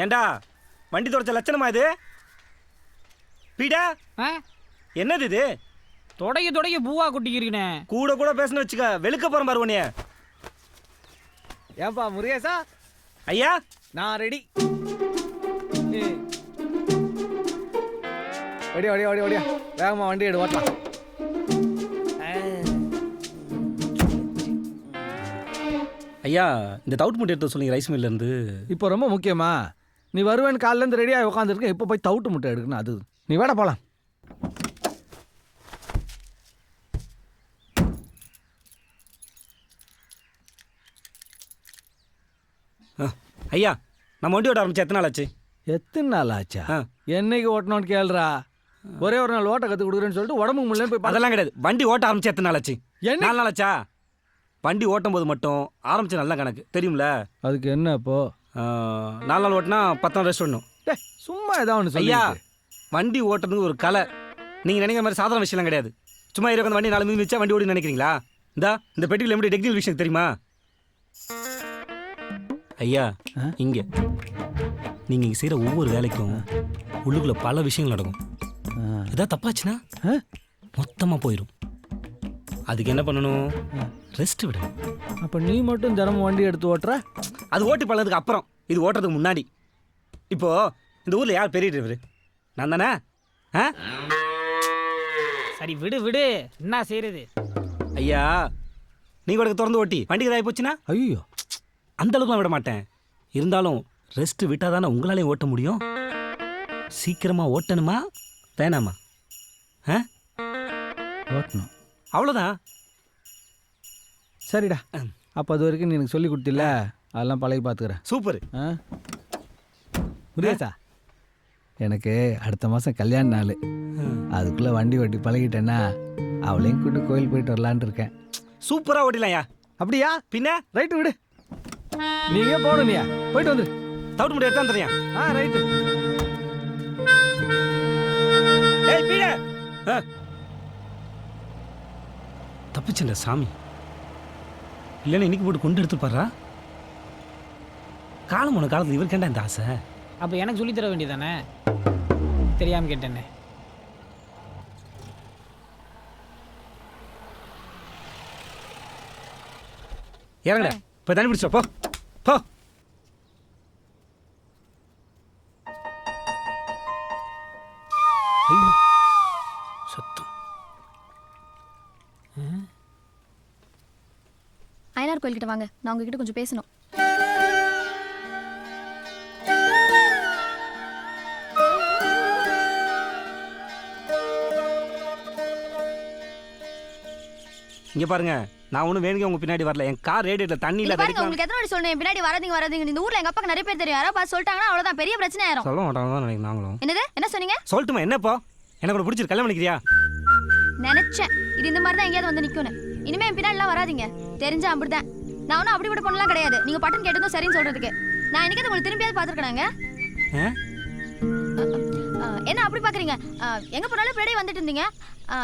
ஏண்டா வண்டி தொடச்ச லட்சணமா இது? பீடா என்னது இது? தொடைய பூவா குட்டிக்கிறீங்கண்ணே. கூட கூட பேசணும் வச்சுக்க, வெளுக்க போறேன் பாரு உன்னைய. ஏன்பா முருகேசா? ஐயா நான் ரெடி. ஓடியா ஓடியா ஓடியா ஓடியா, வேகமா வண்டி எடு ஓட்டலாம். ஐயா, இந்த தவுட் மூட்டை எடுத்து சொல்லுங்க ரைஸ் மில்ல இருந்து. இப்போ ரொம்ப முக்கியமா? நீ வருவேன் காலிலேருந்து ரெடியாக உட்காந்துருக்க, இப்போ போய் தவுட்டு முட்டை எடுக்கணும். அது நீ வேட போகலாம். ஐயா, நம்ம வண்டி ஓட்ட ஆரம்பிச்சு எத்தனை நாள் ஆச்சு? எத்தனை நாள் ஆச்சா? என்னைக்கு ஓட்டணும்னு கேளுறா. ஒரே ஒரு நாள் ஓட்ட கற்று கொடுக்குறேன்னு சொல்லிட்டு உடம்புக்கு முள்ளே போய். அதெல்லாம் கிடையாது. வண்டி ஓட்ட ஆரம்பிச்சு எத்தனை நாள் ஆச்சு? 4 நாள் ஆச்சா? வண்டி ஓட்டும் போது மட்டும் ஆரம்பிச்சு நல்ல கணக்கு தெரியும்ல. அதுக்கு என்ன இப்போ? 4 நாள் ஓட்டினா 10 நாள் ரெஸ்ட் பண்ணணும். சும்மா ஏதாவது ஒன்று ஐயா, வண்டி ஓட்டுறது ஒரு கலை. நீங்கள் நினைக்கிற மாதிரி சாதாரண விஷயம்லாம் கிடையாது. சும்மா இருக்க வண்டி 4 மிதிச்சா வண்டி ஓடி நினைக்கிறீங்களா? இந்த பெட்டியில் எப்படி டெக்னிக்கல் விஷயம் தெரியுமா? ஐயா, இங்க நீங்க இங்க செய்யற ஒவ்வொரு வேலைக்கும் உள்ளுக்குள்ள பல விஷயங்கள் நடக்கும். ஏதாவது தப்பாச்சுன்னா மொத்தமா போயிடும். அதுக்கு என்ன பண்ணணும்? ரெஸ்ட் விடணும். அப்ப நீ மட்டும் தினமும் வண்டி எடுத்து ஓட்டுற? அது ஓட்டி பழகிறதுக்கு அப்புறம், இது ஓட்டுறதுக்கு முன்னாடி. இப்போ இந்த ஊர்ல யார் பெரிய டிரைவர்? நான் தானே. சரி விடு விடு, என்ன செய்யறது? ஐயா, நீங்க உனக்கு திறந்து ஓட்டி வண்டிக்கு ஏதாவது போச்சுன்னா? ஐயோ, அந்த அளவுக்குலாம் விட மாட்டேன். இருந்தாலும் ரெஸ்ட் விட்டால் தானே உங்களாலையும் ஓட்ட முடியும். சீக்கிரமா ஓட்டணுமா வேணாமா? ஓட்டணும், அவ்வளோதான். சரிடா. அப்போ அது வரைக்கும் நீ எனக்கு சொல்லி கொடுத்தில்ல, அதெல்லாம் பழகி பார்த்துக்கிறேன். சூப்பர். முருகேசா, எனக்கு அடுத்த மாதம் கல்யாண நாள். அதுக்குள்ளே வண்டி ஓட்டி பழகிட்டேன்னா அவளையும் கூட்டு கோயில் போயிட்டு வரலான் இருக்கேன். சூப்பராக ஓட்டிடலாம்யா. அப்படியா? பின்ன ரைட்டு விடு, நீங்க போகணும். நீயா போயிட்டு வந்துரு. தவிட்டு முடியாது தான் தெரியும். ரைட்டு. ஏய் பீட, தப்பிச்சுண்ட சாமி. இல்லைன்னா இன்னைக்கு போட்டு கொண்டு எடுத்து பாடுறா. காலம் போன காலத்தில் இவர் கேண்டா இந்த ஆசை. அப்போ எனக்கு சொல்லி தர வேண்டியதானே? தெரியாமல் கேட்டேனே. இறங்கடா, இப்போ தண்ணி பிடிச்சோ. போ போ. சத்தம். ஐயனார் கோயில்கிட்ட வாங்க, நான் உங்ககிட்ட கொஞ்சம் பேசணும். இங்க பாருங்க, நான் ஒன்றும் வேணுங்க உங்க பின்னாடி வரல. என் கார் ரேடியேட்டர் தண்ணியில் பாருங்க. உங்களுக்கு எத்தனை வாட்டி சொன்னேன் பின்னாடி வராதீங்க. இந்த ஊர்ல எங்க அப்பாக்கு நிறைய பேர் தெரியும். யாராவது பார்த்து சொல்லிட்டாங்கன்னா அவ்வளவுதான், பெரிய பிரச்சனை ஆயிரும். சொல்ல மாட்டாங்க தான் நினைக்கிறேன் நாங்களும். என்னது? என்ன சொன்னீங்க? சொல்லட்டுமா? என்னப்போ எனக்கு கூட பிடிச்சிருக்கு, கல்யாணம் பண்ணிக்கிறியா? நினைச்சேன் இது இந்த மாதிரி தான் எங்கேயாவது வந்து நிக்கணும். இனிமே என் பின்னாடி எல்லாம் வராதீங்க. தெரிஞ்சா அப்படிதான். நான் ஒன்றும் அப்படி கூட பண்ணலாம் கிடையாது. நீங்க பட்டன் கேட்டதும் சரின்னு சொல்றதுக்கு. நான் என்னைக்கு உங்களுக்கு திரும்பியாவது பாத்துருக்கேனாங்க? என்ன அப்படி பாக்குறீங்க? எங்க போனாலும் பின்னாடி வந்துட்டு இருந்தீங்க.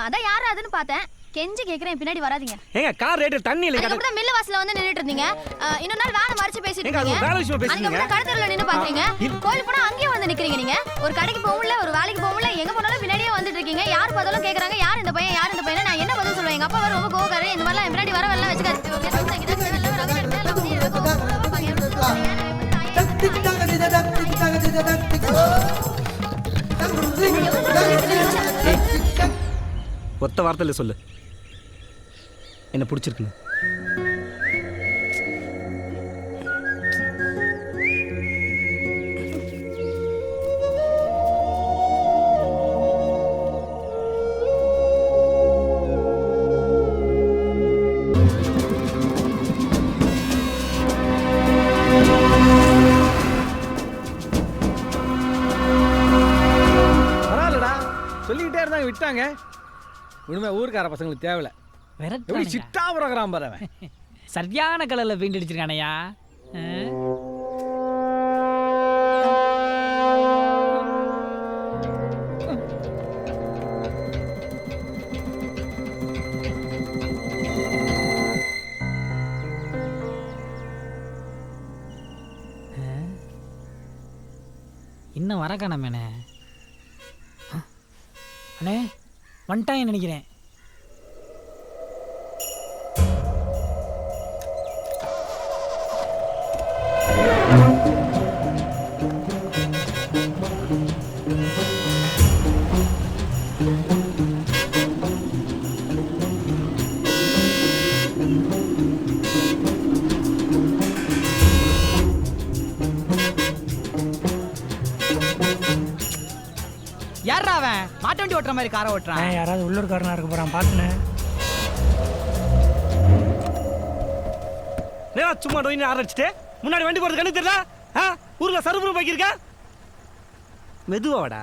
அதான் யாரு அதுன்னு பார்த்தேன். கெஞ்சி கேக்குறேன், பின்னாடி வராதீங்க. ஏங்க, கார் ரேடியேட்டர் தண்ணி இல்ல. அதுக்கு தான் மில்ல வாசல்ல வந்து நின்னுட்டு இருந்தீங்க. இன்னொரு நாள் வேற மறைச்சு பேசிட்டு இருக்கீங்க. வேற விஷயம் பேசுறீங்க. அங்க கடத்தறல நின்னு பாக்குறீங்க. கோயில் போனா அங்கேயே வந்து நிக்கிறீங்க. நீங்க ஒரு கடைக்கு போகல, ஒரு வேலைக்கு போகல, எங்க போனாலும் பின்னாடியே வந்துட்டு இருக்கீங்க. யார் பார்த்தாலும் கேக்குறாங்க, யார் இந்த பையன், யார் இந்த பையன். நான் என்ன பதில் சொல்லுவேன்? எங்க அப்பா வேற ரொம்ப கோவக்காரர். இந்த மாதிரி எல்லாம் பின்னாடி வர வரலாம் வச்சுக்காரு. ஒத்த வார்த்தையில சொல்லு, என்ன பிடிச்சிருக்குன்னு. பரவாயில்லடா, சொல்லிக்கிட்டே இருந்தாங்க, விட்டாங்க. உண்மை ஊருக்கார பசங்களுக்கு தேவையில்ல. எப்படி சிட்டா புறக்கிறான் பாரு அவன். சரியான கலர்ல பெயிண்ட் அடிச்சிருக்கானையா. இன்னும் வர காணாமேண்ணே. அண்ணே வந்துட்டாங்கன்னு நினைக்கிறேன். யாரா அவன் மாட்டு வண்டி ஓட்டுற மாதிரி காரை ஓட்டுறான்? யாராவது உள்ளூர்காரனா இருக்க போறான் பாத்துனேன். சும்மா டொயின்னு ஆரம்பிச்சுட்டு முன்னாடி வண்டி போறது கண்ணு தெரியல. ஊர்ல சருபுரம் பாக்கியிருக்கா மெதுவாடா.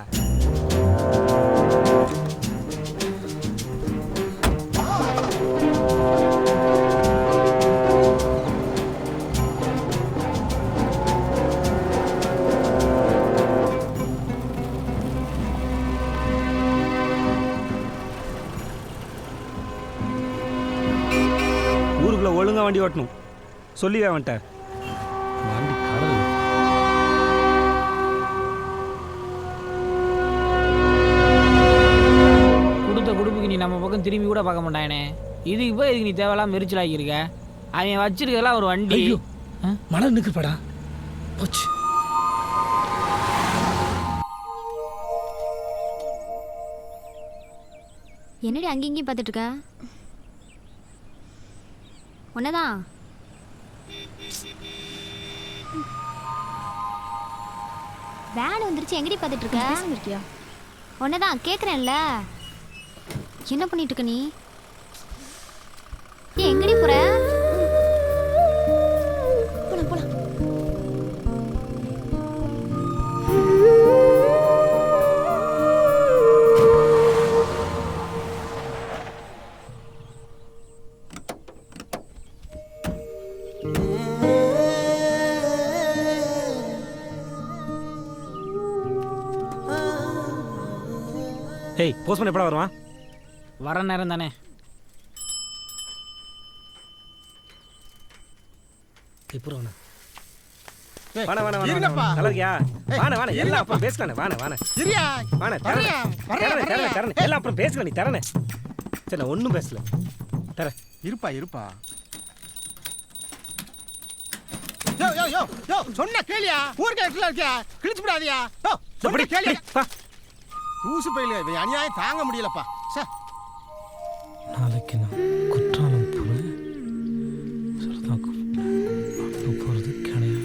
ஊருக்குள்ள ஒழுங்கா வண்டி ஓட்டணும் சொல்லிவே அவன்கிட்ட. வண்டி கடல். கொடுத்த குடும்புக்கு நீ நம்ம பக்கம் திரும்பி கூட பார்க்க மாட்டானே. இதுக்கு போய் இதுக்கு நீ தேவையில்லாம் மெரிச்சல் ஆகியிருக்க. அவன் வச்சிருக்கெல்லாம் ஒரு வண்டி. மழை நிற்கப்படா போச்சு. என்னடி அங்கேயும் இங்கேயும் பார்த்துட்டு இருக்க? ஒன்னதான் வேன் வந்துருச்சு. எங்கடி பார்த்துட்டு இருக்க? ஒன்னதான் கேட்குறேன்ல. என்ன பண்ணிட்டு இருக்க நீ? ஏன் எங்கடி போற? போலாம் போலாம். ஏய் போஸ்ட்மேன் எப்படா வருவான்? வர நேரம் தானே. வாண வாண வாண நல்லா இருக்கியா? வாண வாண எல்லாம் அப்புறம் பேசலாம். வாண வாண சரியா வாண தரேன் எல்லாம் அப்புறம் பேசலாம். நீ தரேனே. சரி நான் ஒன்றும் பேசல தரேன். இருப்பா இருப்பா. யோ யோ யோ யோ சொன்ன கேளியா? ஊருக்கு இடத்துல இருக்கியா? கிழிச்சு விடாதியா? யோ சொன்ன கேளியா? ஊசு பையில இவன் அநியாயம் தாங்க முடியலப்பா. சார் நாளைக்கு நான் குற்றாலம் போகிறேன். போகிறது கிடையாது.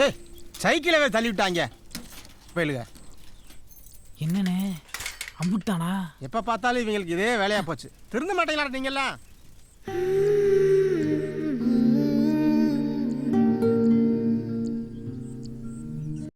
ஏய் சைக்கிளவே தள்ளி விட்டாங்க பயிலுங்க. என்னண்ணே அம்புட்டானா? எப்போ பார்த்தாலும் இவங்களுக்கு இதே வேலையா போச்சு. திருந்த மாட்டீங்களா நீங்கெல்லாம்?